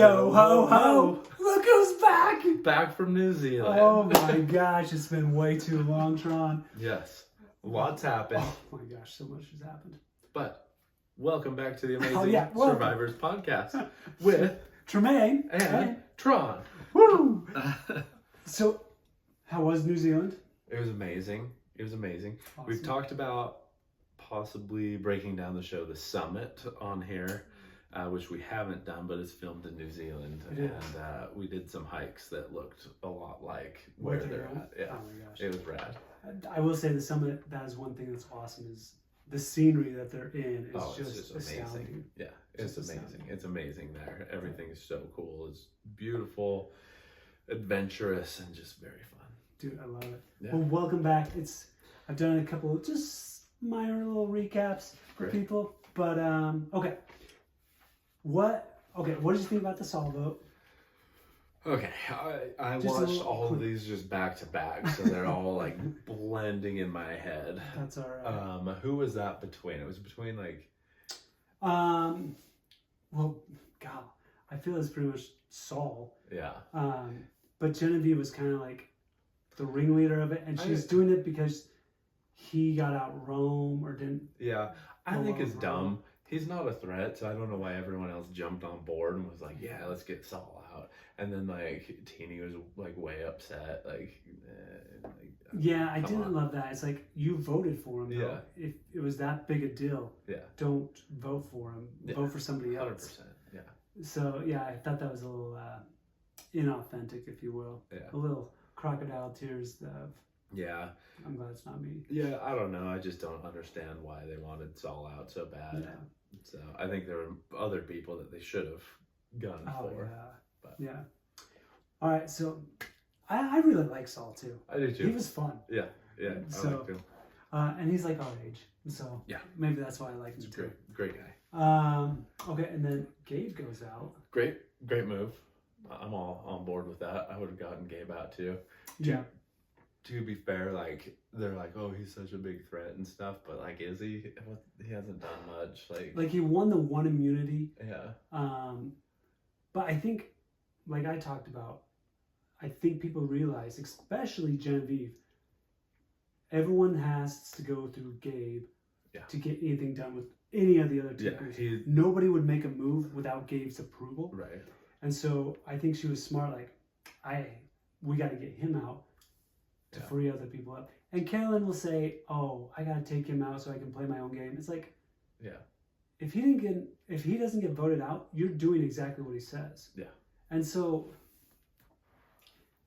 Yo ho ho! Look who's back! Back from New Zealand. Oh my gosh, it's been way too long, Tron. Yes. Lots happened. Oh my gosh, so much has happened. But welcome back to the Amazing welcome. Survivors podcast with Tremaine and Tron. Woo! So, how was New Zealand? It was amazing. It was amazing. Awesome. We've talked about possibly breaking down the show The Summit on here, which we haven't done, but it's filmed in New Zealand. And we did some hikes that looked a lot like where they're at. Yeah. Oh my gosh. It was rad. I will say the summit, that is one thing that's awesome, is the scenery that they're in is It's just amazing. astounding. Yeah, it's Just amazing. astounding. It's amazing there. Everything is so cool. It's beautiful, adventurous, and just very fun. Dude, I love it. Yeah. Well, welcome back. I've done a couple of just minor little recaps for Great. people, but okay. What did you think about the Saul vote? Okay, I Just a watched little all quick. of these just back to back, so they're all like blending in my head. That's all right. Who was that between? It was between like. Well, God, I feel it's pretty much Saul. Yeah. But Genevieve was kind of like the ringleader of it, and she's doing it because he got out Rome or didn't. Yeah, I go think it's over dumb. He's not a threat, so I don't know why everyone else jumped on board and was like, "Yeah, let's get Saul out." And then like Teeny was like way upset, Yeah, I come didn't on. love that. It's like you voted for him. Though. Yeah. If it was that big a deal, Yeah, don't vote for him. Yeah. Vote for somebody 100%. else. Yeah, So yeah, I thought that was a little inauthentic, if you will. yeah, A little crocodile tears. yeah. I'm glad it's not me. Yeah, I don't know. I just don't understand why they wanted Saul out so bad. Yeah. So I think there were other people that they should have gone Oh for. yeah. But- Yeah. All right, so I really like Saul too. I do too. He was fun. Yeah, I like him. And he's like our age, so Yeah. maybe that's why I like him He's a too. great guy. Okay, and then Gabe goes out. Great move. I'm all on board with that. I would have gotten Gabe out too. Yeah. To be fair, like they're like, oh, he's such a big threat and stuff, but like, is he? He hasn't done much. Like Like he won the one immunity. yeah, But I think, like I talked about, I think people realize, especially Genevieve, everyone has to go through Gabe to get anything done with any of the other takers. Nobody would make a move without Gabe's approval. right. And so I think she was smart, like, we got to get him out to free other people up. And Carolyn will say, oh, I got to take him out so I can play my own game. It's like, Yeah, if he doesn't get voted out, you're doing exactly what he says. Yeah. And so,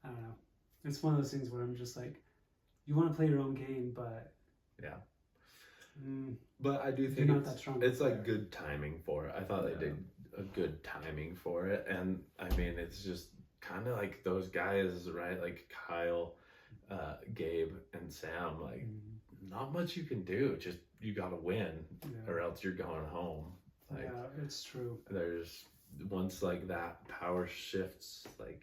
I don't know. It's one of those things where I'm just like, you want to play your own game, but yeah. But I do you're think not that strong. it's like good timing for it. I thought they did a good timing for it, and I mean, it's just kind of like those guys, right? Like Kyle, Gabe, and Sam. Like, not much you can do. Just you got to win, or else you're going home. Like, yeah, it's true. there's once like that power shifts. Like,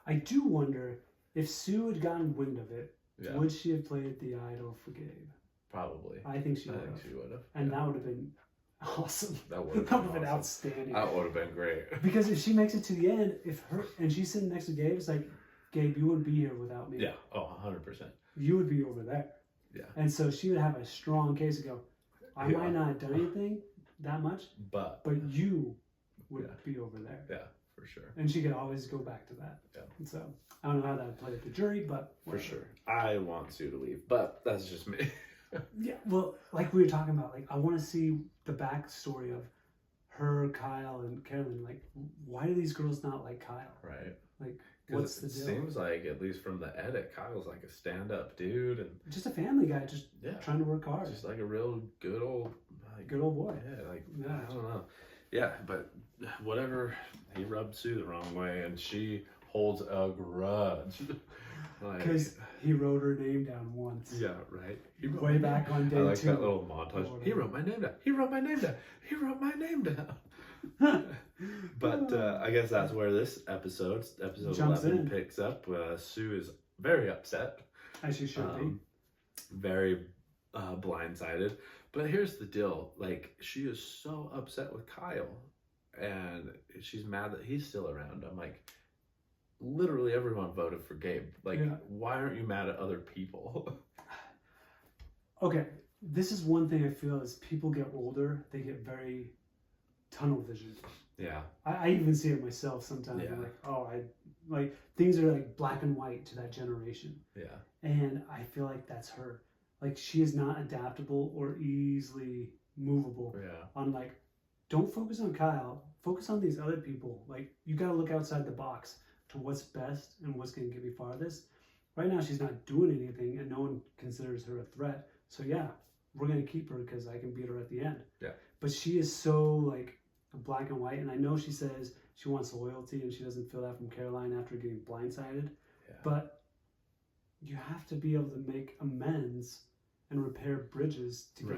I do wonder if Sue had gotten wind of it, yeah, would she have played the idol for Gabe? probably. I think she I would think have. she would have. And that would have been awesome. That would have That been, would have been awesome. outstanding. That would have been great. Because if she makes it to the end, and she's sitting next to Gabe, it's like, Gabe, you wouldn't be here without me. Yeah. Oh, 100%. You would be over there. Yeah. And so she would have a strong case to go, I might not have done anything that much, but you would be over there. Yeah, for sure. And she could always go back to that. Yeah. And so I don't know how that would play at the jury, but For sure. I want Sue to leave, but that's just me. Yeah, well, like we were talking about, like I want to see the backstory of her, Kyle, and Carolyn. Like, why do these girls not like Kyle? Right. Like, what's the it deal? seems like, at least from the edit, Kyle's like a stand-up dude and Just a family guy, just trying to work hard. just like a real good old like, Good old boy. Yeah, like Yeah. I don't know. Yeah, but whatever, he rubbed Sue the wrong way and she holds a grudge. Because he wrote her name down once. Yeah, right. Way back on day I like 2. that little montage. He wrote my name down. He wrote my name down. He wrote my name down. But I guess that's where this episode Jumps 11 in. picks up. Sue is very upset. As she should be. Very blindsided. But here's the deal. Like, she is so upset with Kyle. and she's mad that he's still around. I'm like, literally everyone voted for Gabe. Like, why aren't you mad at other people? Okay, this is one thing I feel as people get older, they get very tunnel vision. Yeah. I even see it myself sometimes. Yeah. I'm like, oh, like things are like black and white to that generation. Yeah. And I feel like that's her. Like she is not adaptable or easily movable. Yeah. On like, don't focus on Kyle. Focus on these other people. Like you gotta look outside the box to what's best and what's gonna get me farthest. Right now she's not doing anything and no one considers her a threat. So yeah, we're gonna keep her because I can beat her at the end. Yeah. But she is so like black and white, and I know she says she wants loyalty and she doesn't feel that from Caroline after getting blindsided. Yeah. But you have to be able to make amends and repair bridges to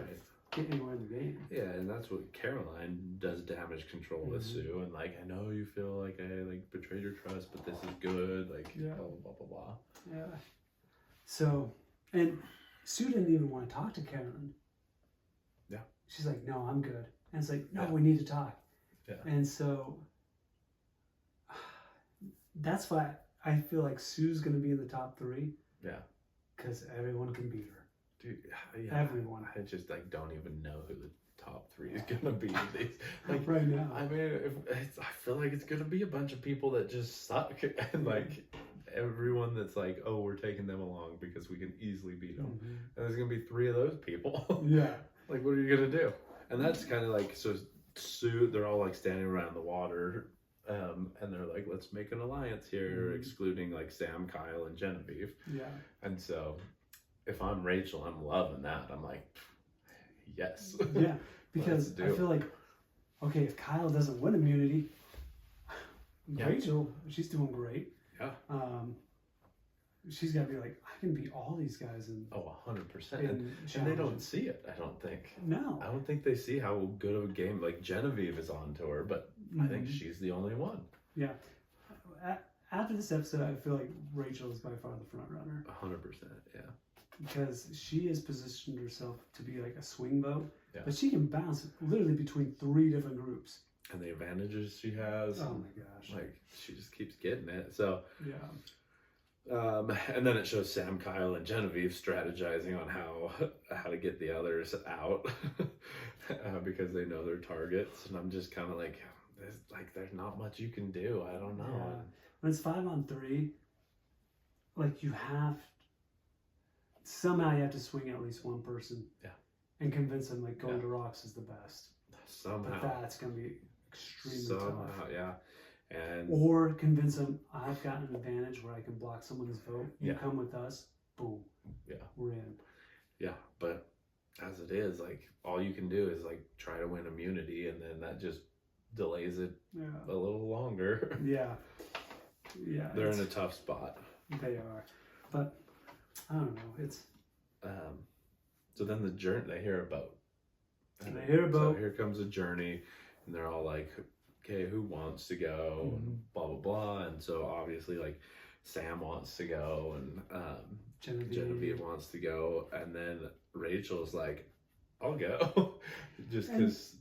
get anywhere in the game. Yeah, and that's what Caroline does, damage control with Sue, and like, I know you feel like I like betrayed your trust, but this is good, like blah blah blah blah. Yeah. So, and Sue didn't even want to talk to Carolyn. Yeah. She's like, no, I'm good. And it's like, no, we need to talk. Yeah. And so that's why I feel like Sue's going to be in the top 3. Yeah. Because everyone can beat her. Dude, yeah, everyone. I just like don't even know who the top 3 is gonna be. Like right now. I mean, I feel like it's gonna be a bunch of people that just suck, and like everyone that's like, oh, we're taking them along because we can easily beat them. And there's gonna be 3 of those people. Yeah. Like, what are you gonna do? And that's kind of like, so Sue, they're all like standing around the water, and they're like, let's make an alliance here, excluding like Sam, Kyle, and Genevieve. Yeah. And so, if I'm Rachel, I'm loving that. I'm like, yes. Yeah, because I feel like, okay, if Kyle doesn't win immunity, Rachel, she's doing great. Yeah. She's got to be like, I can beat all these guys. Oh, 100%. And they don't see it, I don't think. No. I don't think they see how good of a game, like Genevieve is on to her, but I think she's the only one. Yeah. After this episode, I feel like Rachel is by far the front runner. 100%, yeah. Because she has positioned herself to be like a swing vote, but she can bounce literally between 3 different groups. And the advantages she has. Oh my gosh! Like she just keeps getting it. So yeah. And then it shows Sam, Kyle, and Genevieve strategizing on how to get the others out because they know their targets. And I'm just kind of like, there's not much you can do. I don't know. Yeah. When it's 5-on-3, like you have. Somehow you have to swing at least one person. Yeah. And convince them like going to rocks is the best. Somehow. But that's going to be extremely tough. Yeah. And or convince them I've got an advantage where I can block someone's vote. You come with us. Boom. Yeah. We're in. Yeah. But as it is, like all you can do is like try to win immunity, and then that just delays it a little longer. Yeah. Yeah. They're in a tough spot. They are. But I don't know. It's so then the journey they hear about. And they hear about. So here comes a journey, and they're all like, "Okay, who wants to go?" And blah blah blah. And so obviously, like Sam wants to go, and Genevieve wants to go, and then Rachel's like, "I'll go," just because.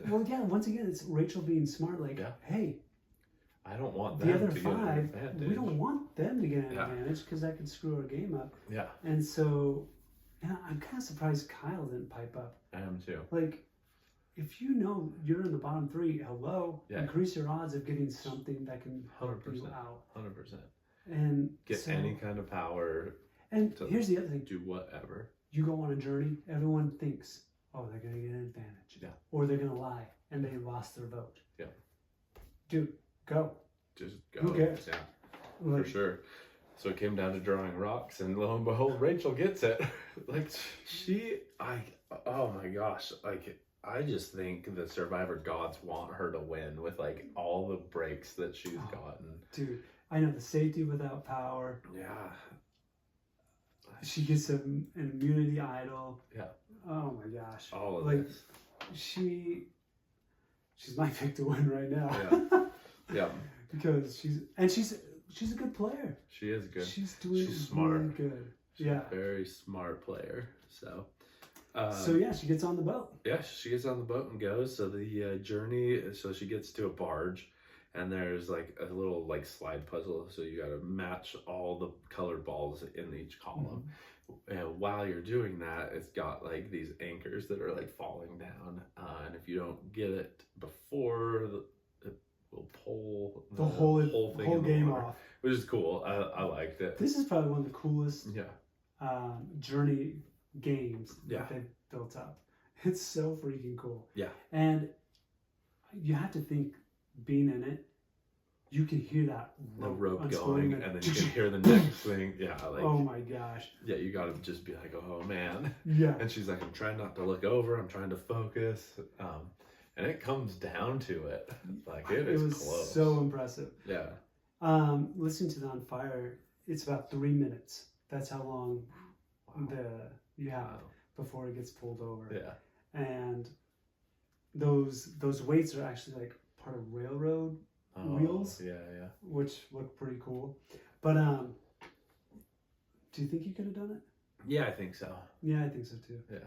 Well, yeah. Once again, it's Rachel being smart. Like, hey. I don't want them the other to 5. Get an advantage. We don't want them to get an advantage because that could screw our game up. Yeah. And so, I'm kind of surprised Kyle didn't pipe up. I am too. Like, if you know you're in the bottom 3, increase your odds of getting something that can help you out. 100%. And get any kind of power. And here's the other thing. Do whatever. You go on a journey, everyone thinks, oh, they're going to get an advantage. Yeah. Or they're going to lie and they lost their vote. Yeah. Dude. Go. Just go. Who cares? Yeah, for sure. So it came down to drawing rocks, and lo and behold, Rachel gets it. Like oh my gosh, like I just think the Survivor gods want her to win with like all the breaks that she's gotten. Dude, I know the safety without power. Yeah. She gets an immunity idol. Yeah. Oh my gosh. All of this. She's my pick to win right now. Yeah. Yeah, because she's a good player. She is good. She's doing smart. Really good. She's a very smart player. So, So yeah, she gets on the boat. Yeah, she gets on the boat and goes. So the journey, so she gets to a barge, and there's like a little like slide puzzle. So you got to match all the colored balls in each column. And while you're doing that, it's got like these anchors that are like falling down. And if you don't get it before, it will pull The whole thing whole in the game water, off. which is cool. I liked it. This is probably one of the coolest Yeah. journey games Yeah. that they've built up. It's so freaking cool. Yeah. And you have to think, being in it, you can hear that rope going, and then you can hear the next thing. Yeah, like, oh my gosh. Yeah, you gotta just be like, oh man. Yeah. And she's like, I'm trying not to look over. I'm trying to focus. And it comes down to it. Like it was close. So impressive. Yeah. Listening to the On Fire, it's about 3 minutes. That's how long you have before it gets pulled over. Yeah. And those weights are actually like part of railroad wheels. Yeah. Which look pretty cool. But do you think you could have done it? Yeah, I think so. Yeah, I think so too. Yeah.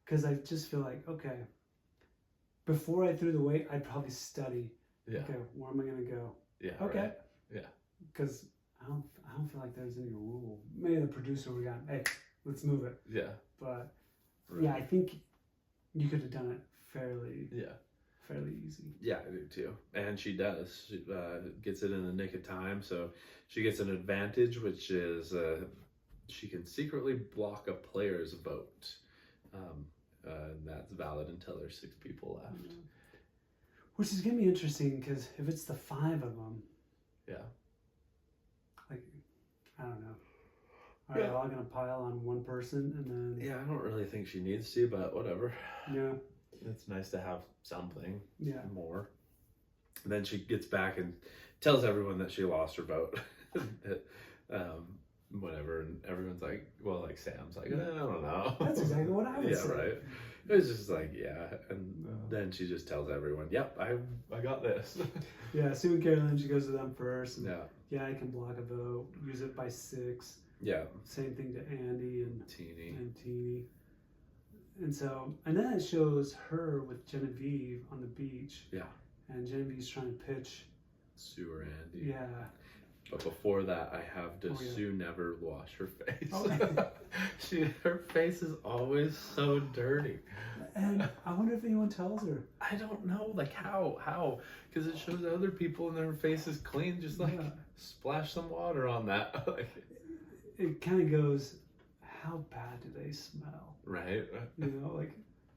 Because I just feel like, okay, before I threw the weight, I'd probably study. Yeah. Okay, where am I gonna go? Yeah. Okay. Right. Yeah. Because I don't feel like there's any rule. Maybe the producer would have gone, hey, let's move it. Yeah. But right. yeah, I think you could have done it fairly easy. Yeah, I do too. And she does. She gets it in the nick of time. So she gets an advantage, which is she can secretly block a player's vote. And that's valid until there's 6 people left. Which is going to be interesting because if it's the 5 of them. Yeah. Like, I don't know. Are they all going to pile on one person and then... Yeah, I don't really think she needs to, but whatever. Yeah. It's nice to have something more. And then she gets back and tells everyone that she lost her vote. Whatever, and everyone's like, well, like Sam's like, I don't know. That's exactly what I would say. Yeah, right. It was just like, and then she just tells everyone, yep, I got this. Yeah, Sue and Carolyn, she goes to them first. And yeah, I can block a vote, use it by 6. Yeah. Same thing to Andy and Teeny. And so, and then it shows her with Genevieve on the beach. Yeah. And Genevieve's trying to pitch Sue or Andy. Yeah. But before that, I have to Sue never wash her face. Oh. Her face is always so dirty. And I wonder if anyone tells her. I don't know, like how? Because it shows other people and their face is clean. Just like splash some water on that. Like, it kind of goes, how bad do they smell? Right. You know, like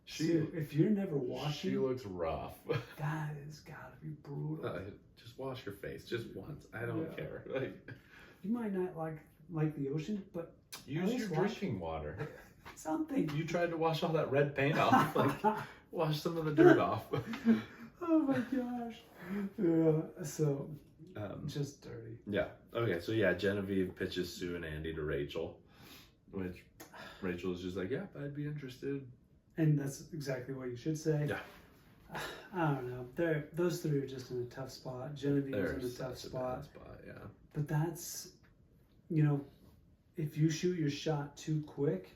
Sue, if you're never washing, she looks rough. That has got to be brutal. Just wash your face just once. I don't care. Like, you might not like the ocean, but use your drinking water. Something. You tried to wash all that red paint off. Like, wash some of the dirt off. Oh my gosh. Yeah. So, just dirty. Yeah. Okay. So yeah, Genevieve pitches Sue and Andy to Rachel, which Rachel is just like, yeah, I'd be interested. And that's exactly what you should say. Yeah. I don't know. Those 3 are just in a tough spot. Genevieve is in a tough spot. Yeah. But that's, you know, if you shoot your shot too quick,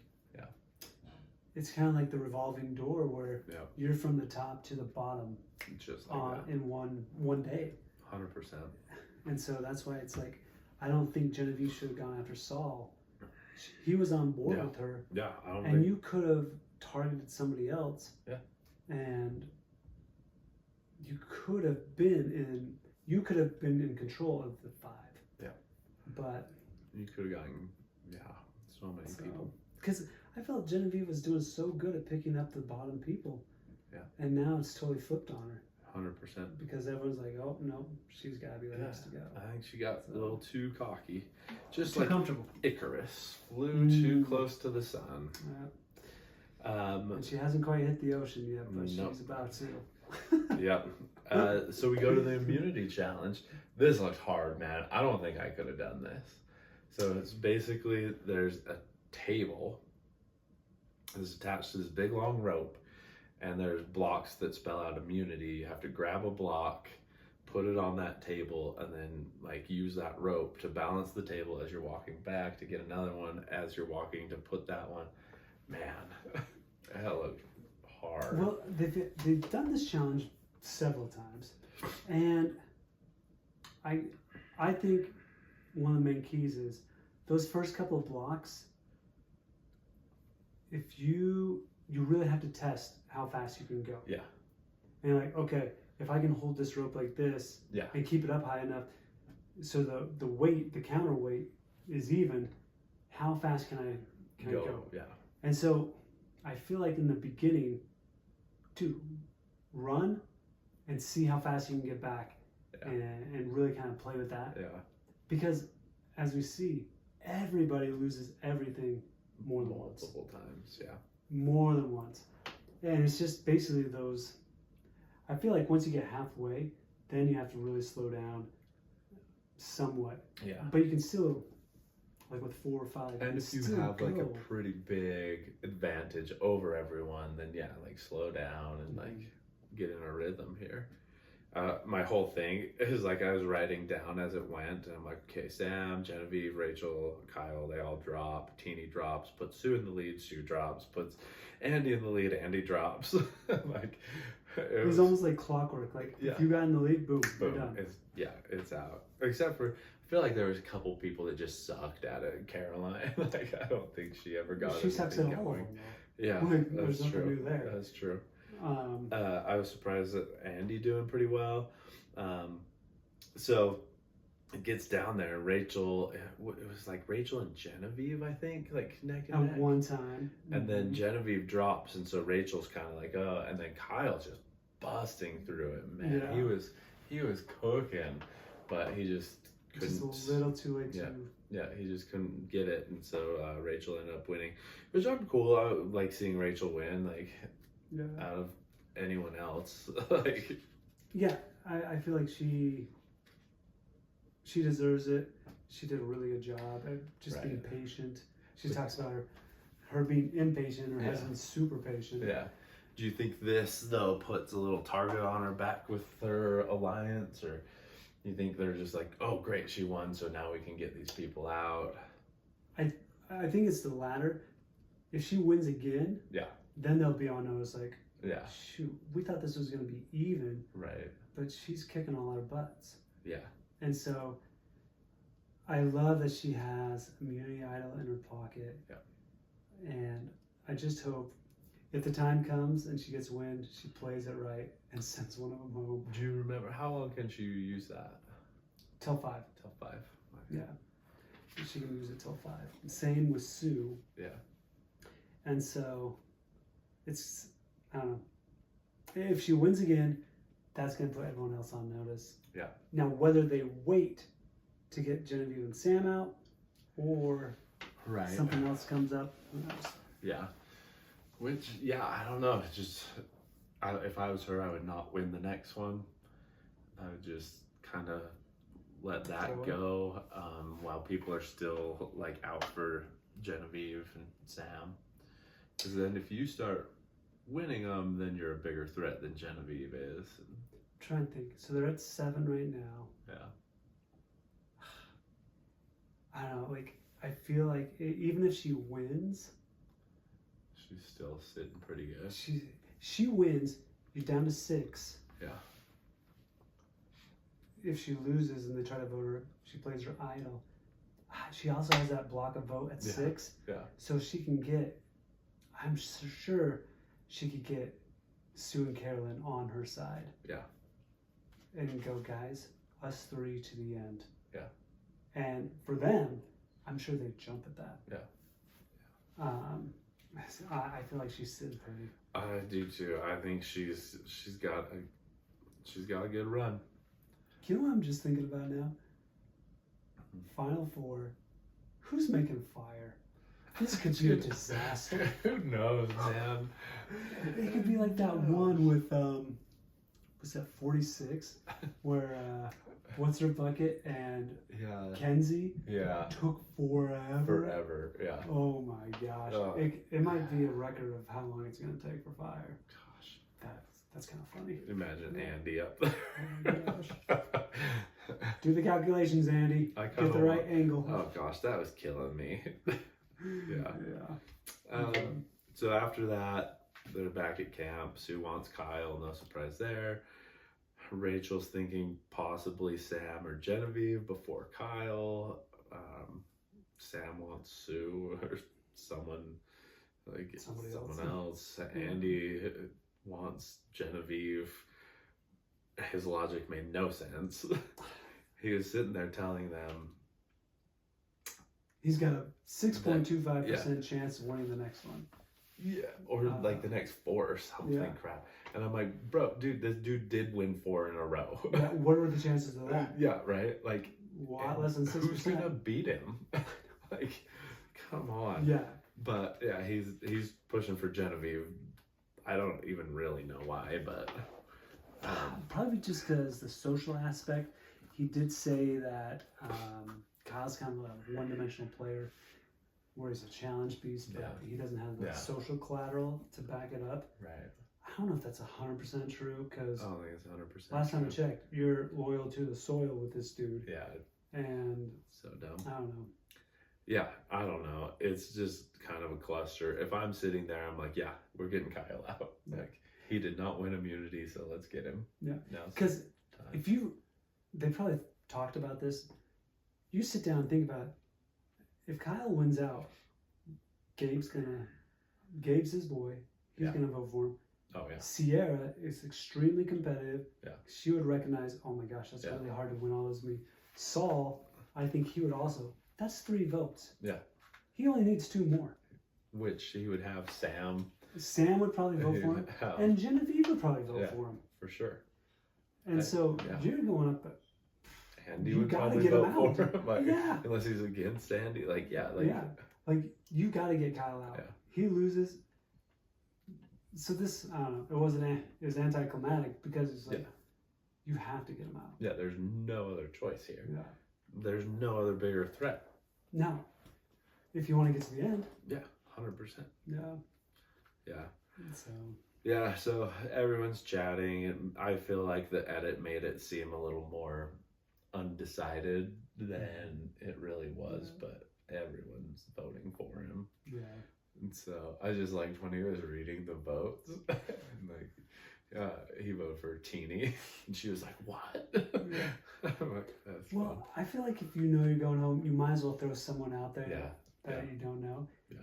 it's kind of like the revolving door where you're from the top to the bottom, just like that. In one day. 100%. And so that's why it's like, I don't think Genevieve should have gone after Saul. He was on board with her. Yeah, and you could have targeted somebody else. Yeah. And you could have been in control of the 5. Yeah. But you could have gotten so many people. Because I felt Genevieve was doing so good at picking up the bottom people. Yeah. And now it's totally flipped on her. 100%. Because everyone's like, oh no, she's got to be the next to go. I think she got a little too cocky, just too like comfortable. Icarus flew too close to the sun. Yeah. And she hasn't quite hit the ocean yet, but she's about to. Yep. So we go to the immunity challenge. This looks hard, man. I don't think I could have done this. So it's basically there's a table that's attached to this big long rope, and there's blocks that spell out immunity. You have to grab a block, put it on that table, and then like use that rope to balance the table as you're walking back to get another one as you're walking to put that one. Man, hella hard. Well, they've done this challenge several times, and I think one of the main keys is those first couple of blocks. If you really have to test how fast you can go. Yeah. And you're like, okay, if I can hold this rope like this, Yeah. and keep it up high enough, so the weight, the counterweight, is even. How fast can I go? Yeah. And so, I feel like in the beginning, to run and see how fast you can get back, Yeah. and really kind of play with that. Yeah. Because as we see, everybody loses everything more than once. Multiple times. Yeah. More than once. And it's just basically those. I feel like once you get halfway, then you have to really slow down somewhat. Yeah. But you can still, like with 4 or 5. And if you have like a pretty big advantage over everyone, then yeah, like slow down and like get in a rhythm here. My whole thing is like I was writing down as it went, and I'm like, okay, Sam, Genevieve, Rachel, Kyle, they all drop. Teeny drops, puts Sue in the lead, Sue drops, puts Andy in the lead, Andy drops. Like it was almost like clockwork. Like if you got in the lead, boom, you're done. It's out. Except for I feel like there was a couple people that just sucked at it. Caroline, like I don't think she ever got. She sucks at all. Yeah, like, that's there's true. nothing new there. That's true. I was surprised at Andy doing pretty well. So it gets down there. Rachel, it was like Rachel and Genevieve, I think, like neck and neck. At one time. And then Genevieve drops, and so Rachel's kind of like, oh, and then Kyle's just busting through it. Man, yeah. he was cooking, but he just couldn't. Just a little too late. Yeah, he just couldn't get it, and so Rachel ended up winning, which I'm cool. I like seeing Rachel win, like out of anyone else. Like, yeah, I feel like she deserves it. She did a really good job at just being patient. She talks about her being impatient, her husband's super patient. Yeah. Do you think this though puts a little target on her back with her alliance, or you think they're just like, oh great, she won, so now we can get these people out? I think it's the latter. If she wins again, then they'll be on notice like, shoot, we thought this was going to be even, right? But she's kicking all our butts. Yeah. And so I love that she has Immunity Idol in her pocket. Yeah. And I just hope if the time comes and she gets wind, she plays it right and sends one of them home. Do you remember how long can she use that? Till 5. Till 5. Okay. Yeah. She can use it till 5. Same with Sue. Yeah. And so it's, I don't know. If she wins again, that's going to put everyone else on notice. Yeah. Now, whether they wait to get Genevieve and Sam out or something else comes up, who knows? Yeah. Which, I don't know. It's just, if I was her, I would not win the next one. I would just kind of let that go while people are still like out for Genevieve and Sam. Because then if you start winning them, then you're a bigger threat than Genevieve is. Try and think. So they're at 7 right now. Yeah. I don't know. Like, I feel like even if she wins, she's still sitting pretty good. She wins, you're down to 6. Yeah. If she loses and they try to vote her, she plays her idol. She also has that block of vote at 6. Yeah. So she can get, I'm sure she could get Sue and Carolyn on her side. Yeah. And go, guys, us 3 to the end. Yeah. And for them, I'm sure they'd jump at that. Yeah. I feel like she's sitting pretty. I do too. I think she's got a good run. You know what I'm just thinking about now? Final 4. Who's making fire? This could be a disaster. Who knows, man? It could be like that one with was that 46 where what's her bucket and Kenzie took forever. Yeah. Oh my gosh. It might be a record of how long it's gonna take for fire. Gosh. That's kind of funny. Imagine Andy up there. Oh my gosh. Do the calculations, Andy. Get the right angle. Oh gosh, that was killing me. Yeah. So after that, they're back at camp. Sue wants Kyle, no surprise there. Rachel's thinking possibly Sam or Genevieve before Kyle. Sam wants Sue or someone like someone else. Andy wants Genevieve. His logic made no sense. He was sitting there telling them he's got a 6.25% chance of winning the next one. Yeah, or like the next 4 or something crap. And I'm like, bro, dude, this dude did win 4 in a row. Yeah, what are the chances of that? Yeah, right? Like, less than 6%. Who's gonna beat him? Like, come on. Yeah. But yeah, he's pushing for Genevieve. I don't even really know why, but probably just because the social aspect. He did say that Kyle's kind of a one-dimensional player, where he's a challenge piece, but he doesn't have the social collateral to back it up. Right. I don't know if that's 100% true, because I don't think it's 100%. Last time I checked, you're loyal to the soil with this dude. Yeah. And so dumb. I don't know. Yeah, I don't know. It's just kind of a cluster. If I'm sitting there, I'm like, yeah, we're getting Kyle out. Like, he did not win immunity, so let's get him. Yeah. Because they probably talked about this. You sit down and think about it. If Kyle wins out, Gabe's his boy. He's gonna vote for him. Oh yeah. Sierra is extremely competitive. Yeah. She would recognize, oh my gosh, that's really hard to win all those. Saul, I think he would also. That's 3 votes. Yeah. He only needs 2 more. Which he would have Sam. Sam would probably vote for him. And Genevieve would probably vote for him. For sure. And you're going up, but Andy would probably vote for him. Like, unless he's against Andy. Like, like you got to get Kyle out. Yeah. He loses. So this, I don't know. It was anticlimactic because it's like you have to get him out. Yeah, there's no other choice here. Yeah. There's no other bigger threat. No. If you want to get to the end. Yeah, 100%. Yeah. Yeah, so everyone's chatting, and I feel like the edit made it seem a little more undecided than it really was, but everyone's voting for him. Yeah. And so I just liked when he was reading the votes. And like, he voted for Teeny, and she was like, "What?" I'm like, that's fun. I feel like if you know you're going home, you might as well throw someone out there that you don't know. Yeah.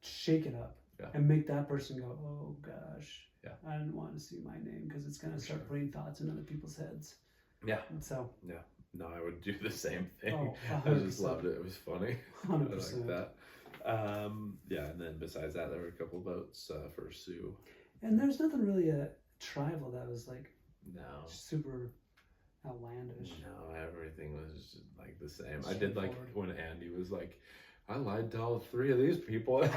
Shake it up. Yeah. And make that person go, oh gosh, I didn't want to see my name, because it's going to start putting thoughts in other people's heads. Yeah. And so. Yeah. No, I would do the same thing. Oh, I just loved it. It was funny. 100%. I like that. And then besides that, there were a couple votes for Sue. And there's nothing really tribal that was like super outlandish. No, everything was like the same. I did like when Andy was like, I lied to all 3 of these people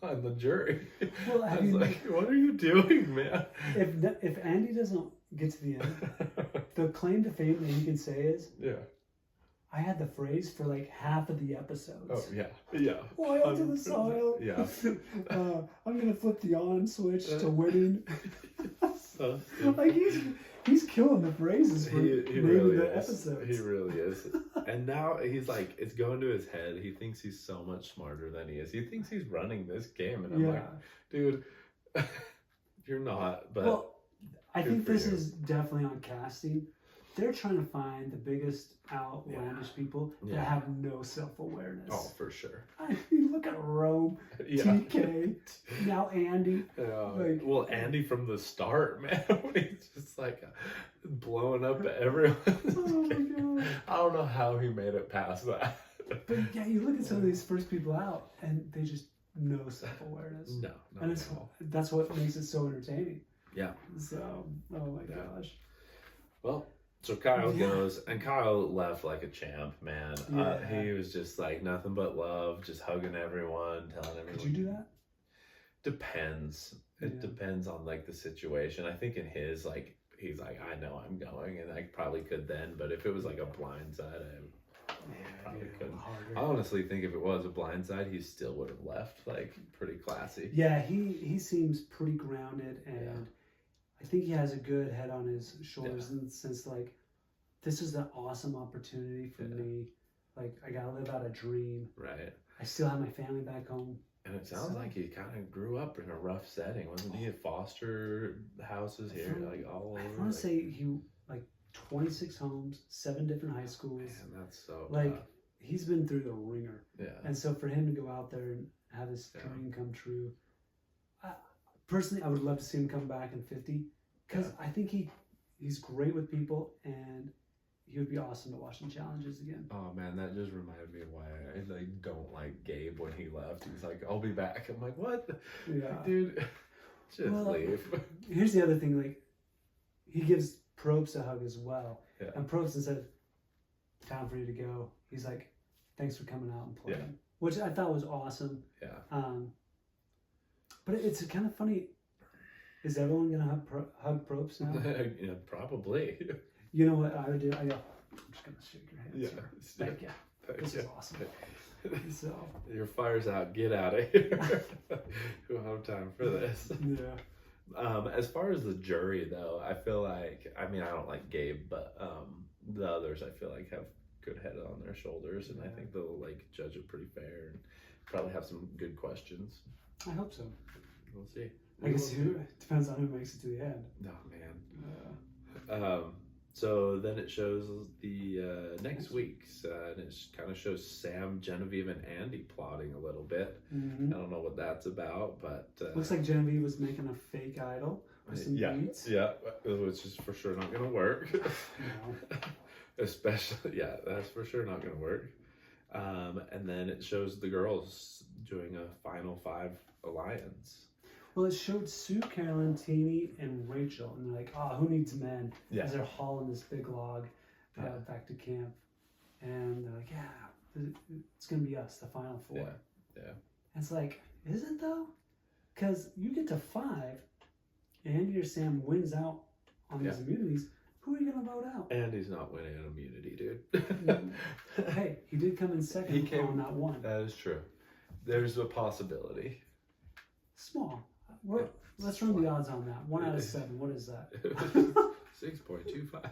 on the jury. Well, I was like, what are you doing, man? If Andy doesn't get to the end, the claim to fame that he can say is, I had the phrase for like half of the episodes. Oh, yeah. Loyal to the soil. Yeah. I'm going to flip the on switch to winning. Like he's killing the phrases for naming really the episodes. He really is. And now he's like, it's going to his head. He thinks he's so much smarter than he is. He thinks he's running this game. And I'm like, dude, you're not. But I think this is definitely on casting. They're trying to find the biggest outlandish people that have no self-awareness. Oh, for sure. I mean, look at Rome, TK, now Andy. Well, Andy from the start, man, when he's just like blowing up everyone. Oh my God. I don't know how he made it past that. But yeah, you look at some of these first people out, and they just no self-awareness. No, and that's what makes it so entertaining. Yeah. So, oh my gosh. Well. So Kyle goes, and Kyle left like a champ, man. He was just like nothing but love, just hugging everyone, telling everyone. Could you do that? Depends. It depends on like the situation. I think in his, like, he's like, I know I'm going, and I probably could then, but if it was like a blindside, I probably couldn't. I honestly think if it was a blindside, he still would have left, like, pretty classy. Yeah, he seems pretty grounded, and I think he has a good head on his shoulders in the sense, like, this is an awesome opportunity for me. Like, I gotta live out a dream. Right. I still have my family back home. And it sounds like he kind of grew up in a rough setting, wasn't he? Foster houses here, like all over. I want to say he like 26 homes, 7 different high schools. Man, that's so like tough. He's been through the ringer. Yeah. And so for him to go out there and have his dream come true, personally, I would love to see him come back in 50 because I think he's great with people and he would be awesome to watch in challenges again. Oh man, that just reminded me of why I like don't like Gabe when he left. He's like, "I'll be back." I'm like, "What?" Yeah, like, dude, just leave. Here's the other thing: like, he gives Probst a hug as well, and Probst, instead of "time for you to go," he's like, "Thanks for coming out and playing," which I thought was awesome. Yeah. But it's kind of funny. Is everyone gonna hug Probst now? Yeah, probably. You know what I would do? I'm just gonna shake your hand. Yeah. Sir. Thank you. This is awesome. So your fire's out. Get out of here. We don't have time for this. Yeah. As far as the jury, though, I feel like I don't like Gabe, but the others I feel like have good head on their shoulders, and I think they'll like judge it pretty fair and probably have some good questions. I hope so. We'll see. I guess it depends on who makes it to the end. Oh man. So then it shows the next week's, and it kind of shows Sam, Genevieve, and Andy plotting a little bit. Mm-hmm. I don't know what that's about, but looks like Genevieve was making a fake idol with some beats. Yeah, which is for sure not going to work. No. Especially, that's for sure not going to work. And then it shows the girls doing a final 5 alliance. Well, it showed Sue, Carolyn, Teeny, and Rachel, and they're like, "Oh, who needs men?" As they're hauling this big log back to camp, and they're like, "Yeah, it's gonna be us, the final 4." Yeah. And it's like, is it though? Because you get to 5, and Andy or Sam wins out on these immunities. Who are you gonna vote out? Andy's not winning an immunity, dude. Hey, he did come in second. He came on that one. That is true. There's a possibility. Small. Let's run the odds on that. 1 out of 7. What is that? 6.25.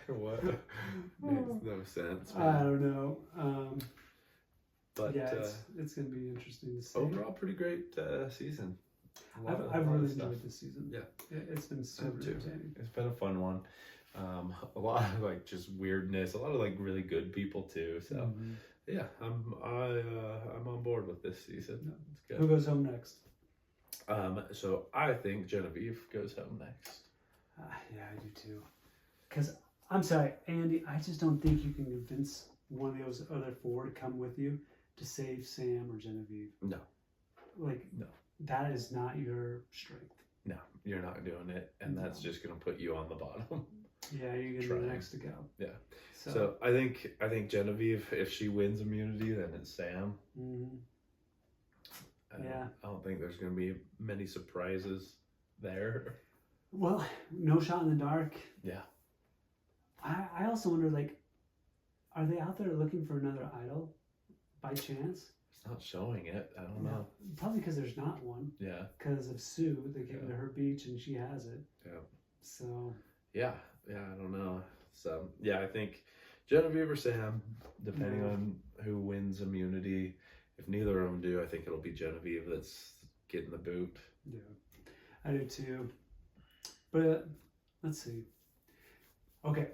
What? Makes no sense. Man. I don't know. But it's going to be interesting to see. Overall, pretty great season. I've really enjoyed this season. Yeah, it's been super entertaining. It's been a fun one. A lot of like just weirdness. A lot of like really good people too. So yeah, I'm on board with this season. It's good. Who goes home next? So I think Genevieve goes home next. Yeah, I do too. Because I'm sorry, Andy, I just don't think you can convince one of those other 4 to come with you to save Sam or Genevieve. No. No. That is not your strength. No, you're not doing it, and that's just going to put you on the bottom. Yeah, you're going to be the next to go. Yeah. So I think Genevieve, if she wins immunity, then it's Sam. Mm-hmm. I don't think there's going to be many surprises there. Well, no shot in the dark. Yeah. I also wonder, like, are they out there looking for another idol by chance? It's not showing it. I don't know. Probably because there's not one. Yeah. Because of Sue, they gave it to her beach and she has it. Yeah. So. Yeah, I don't know. So, yeah, I think Genevieve or Sam, depending on who wins immunity. If neither of them do, I think it'll be Genevieve that's getting the boot. Yeah, I do too. But let's see. Okay.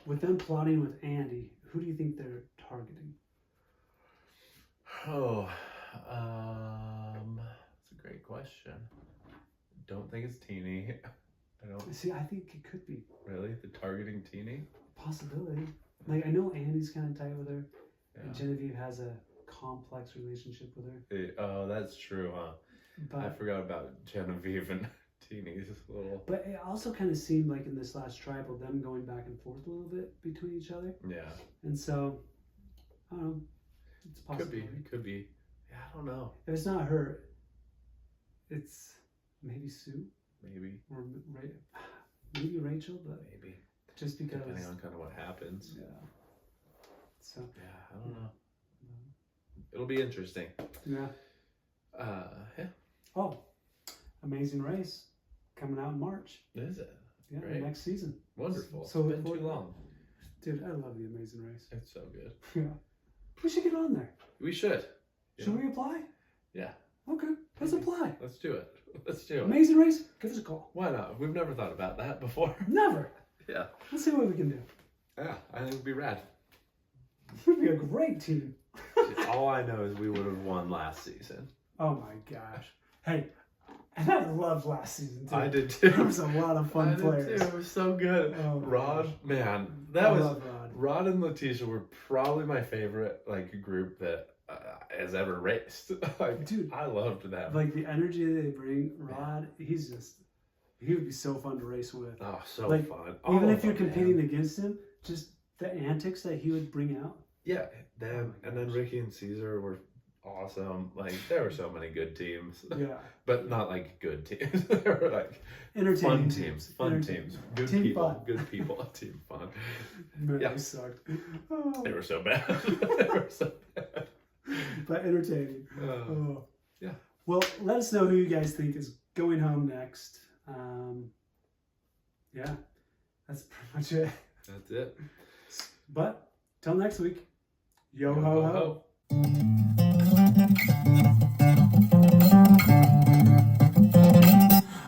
With them plotting with Andy, who do you think they're targeting? Oh, that's a great question. Don't think it's Teeny. I don't see. I think it could be. Really, the targeting Teeny? Possibility. Like, I know Andy's kind of tight with her, and Genevieve has a complex relationship with her. Oh, that's true, huh? But I forgot about Genevieve and Teeny's little. But it also kind of seemed like in this last tribal, them going back and forth a little bit between each other. Yeah. And so, I don't know. It's possible. Could be. Yeah, I don't know. If it's not her, it's maybe Sue. Maybe. Or maybe Rachel, but maybe. Just because. Depending on kind of what happens. Yeah. So. Yeah, I don't know. It'll be interesting. Yeah. Yeah. Oh, Amazing Race coming out in March. Is it? Yeah, Great. Next season. Wonderful. So it's been too long. Dude, I love the Amazing Race. It's so good. Yeah. We should get on there. We should. Should we apply? Yeah. Okay, let's apply. Let's do it. Let's do it. Amazing Race, give us a call. Why not? We've never thought about that before. Never. Yeah. Let's see what we can do. Yeah, I think it'd be rad. We'd be a great team. All I know is we would have won last season. Oh my gosh. Hey, and I loved last season too. I did too. There was a lot of fun players. Too. It was so good. Oh my Rod, gosh. man, I love Rod. Rod and Letitia were probably my favorite group that has ever raced. Dude, I loved them. Like the energy they bring, Rod, he would be so fun to race with. Oh, so like, fun. Even if you're competing against him, just the antics that he would bring out. Yeah, them and then Ricky and Caesar were awesome. Like there were so many good teams. Yeah. But not like good teams. They were like entertaining fun teams. Fun teams. Good team people. fun. Good people. Team fun. Man, Yeah. they sucked. Oh. They were so bad. They were so bad. But entertaining. Oh. Yeah. Well, let us know who you guys think is going home next. Yeah, that's pretty much it. That's it. But till next week, yo Yo ho ho ho.